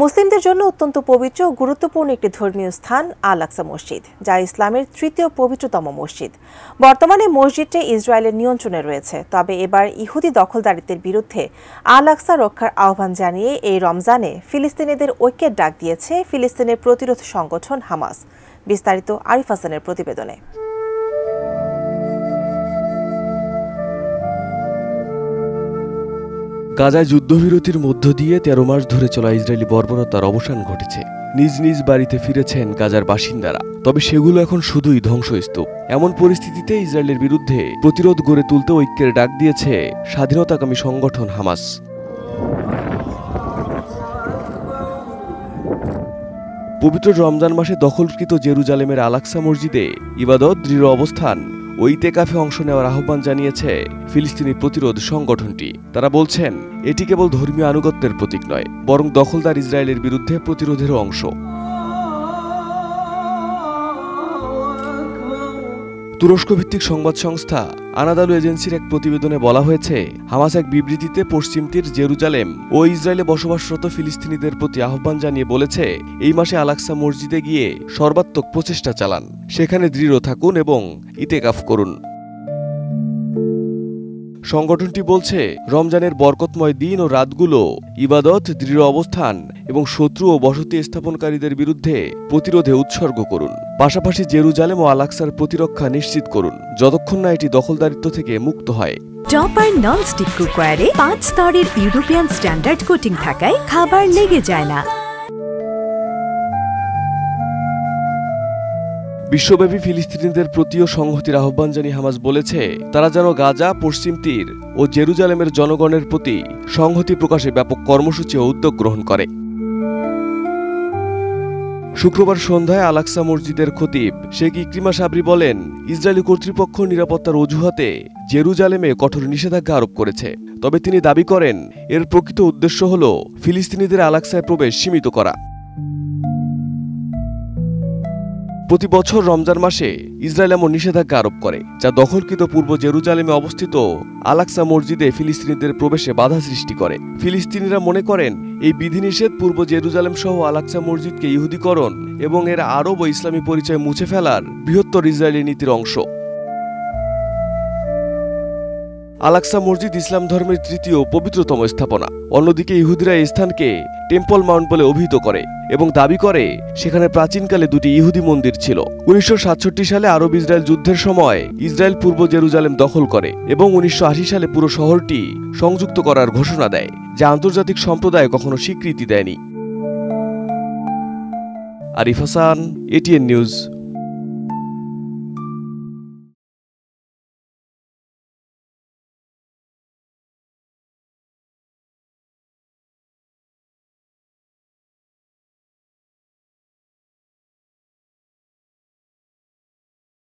মুসলিমদের জন্য অত্যন্ত পবিত্র ও গুরুত্বপূর্ণ একটি ধর্মীয় স্থান আল আকসা মসজিদ, যা ইসলামের তৃতীয় পবিত্রতম মসজিদ। বর্তমানে মসজিদটি ইসরায়েলের নিয়ন্ত্রণে রয়েছে, তবে এবার ইহুদি দখলদারিত্বের বিরুদ্ধে আল আকসা রক্ষার আহ্বান জানিয়ে এই রমজানে ফিলিস্তিনিদের ঐক্যের ডাক দিয়েছে ফিলিস্তিনের প্রতিরোধ সংগঠন হামাস। বিস্তারিত আরিফ হাসানের প্রতিবেদনে। গাজায় যুদ্ধবিরতির মধ্য দিয়ে ১৩ মাস ধরে চলা ইসরায়েলি বর্বরতার অবসান ঘটেছে। নিজ নিজ বাড়িতে ফিরেছেন গাজার বাসিন্দারা, তবে সেগুলো এখন শুধুই ধ্বংসস্তূপ। এমন পরিস্থিতিতে ইসরায়েলের বিরুদ্ধে প্রতিরোধ গড়ে তুলতে ঐক্যের ডাক দিয়েছে স্বাধীনতাকামী সংগঠন হামাস। পবিত্র রমজান মাসে দখলকৃত জেরুজালেমের আল আকসা মসজিদে ইবাদত, দৃঢ় অবস্থান ও ইতেকাফে অংশ নেওয়ার আহ্বান জানিয়েছে ফিলিস্তিনি প্রতিরোধ সংগঠনটি। তারা বলছেন, এটি কেবল ধর্মীয় আনুগত্যের প্রতীক নয়, বরং দখলদার ইসরায়েলের বিরুদ্ধে প্রতিরোধেরও অংশ। তুরস্ক ভিত্তিক সংবাদ সংস্থা আনাদালু এজেন্সির এক প্রতিবেদনে বলা হয়েছে, হামাস এক বিবৃতিতে পশ্চিম তীর, জেরুজালেম ও ইসরায়েলে বসবাসরত ফিলিস্তিনিদের প্রতি আহ্বান জানিয়ে বলেছে, এই মাসে আল আকসা মসজিদে গিয়ে সর্বাত্মক প্রচেষ্টা চালান, সেখানে দৃঢ় থাকুন এবং ইতেকাফ করুন। সংগঠনটি বলছে, রমজানের বরকতময় দিন ও রাতগুলো ইবাদত, দৃঢ় অবস্থান এবং শত্রু ও বসতি স্থাপনকারীদের বিরুদ্ধে প্রতিরোধে উৎসর্গ করুন। পাশাপাশি জেরুজালেম ও আল আকসার প্রতিরক্ষা নিশ্চিত করুন, যতক্ষণ না এটি দখলদারিত্ব থেকে মুক্ত হয়। টপার ননস্টিক কুকারে 5 স্তরের ইউরোপিয়ান স্ট্যান্ডার্ড কোটিং থাকায় খাবার লেগে যায় না। বিশ্বব্যাপী ফিলিস্তিনিদের প্রতিও সংহতির আহ্বান জানিয়ে হামাস বলেছে, তারা যেন গাজা, পশ্চিম তীর ও জেরুজালেমের জনগণের প্রতি সংহতি প্রকাশে ব্যাপক কর্মসূচি ও উদ্যোগ গ্রহণ করে। শুক্রবার সন্ধ্যায় আল আকসা মসজিদের খতিব শেখ ইকরিমা সাবরি বলেন, ইসরায়েলি কর্তৃপক্ষ নিরাপত্তার অজুহাতে জেরুজালেমে কঠোর নিষেধাজ্ঞা আরোপ করেছে। তবে তিনি দাবি করেন, এর প্রকৃত উদ্দেশ্য হল ফিলিস্তিনিদের আল আকসায় প্রবেশ সীমিত করা। প্রতি বছর রমজান মাসে ইসরায়েল এমন নিষেধাজ্ঞা আরোপ করে, যা দখলকৃত পূর্ব জেরুজালেমে অবস্থিত আল আকসা মসজিদে ফিলিস্তিনিদের প্রবেশে বাধা সৃষ্টি করে। ফিলিস্তিনিরা মনে করেন, এই বিধিনিষেধ পূর্ব জেরুজালেম সহ আল আকসা মসজিদকে ইহুদীকরণ এবং এর আরব ও ইসলামী পরিচয় মুছে ফেলার বৃহত্তর ইসরায়েলি নীতির অংশ। আল আকসা মসজিদ ইসলাম ধর্মের তৃতীয় পবিত্রতম স্থাপনা। অন্যদিকে ইহুদিরা এই স্থানকে টেম্পল মাউন্ট বলে অভিহিত করে এবং দাবি করে, সেখানে প্রাচীনকালে 2টি ইহুদি মন্দির ছিল। 1967 সালে আরব ইসরায়েল যুদ্ধের সময় ইসরায়েল পূর্ব জেরুজালেম দখল করে এবং 1980 সালে পুরো শহরটি সংযুক্ত করার ঘোষণা দেয়, যা আন্তর্জাতিক সম্প্রদায় কখনো স্বীকৃতি দেয়নি। Arif Hasan, ATN news.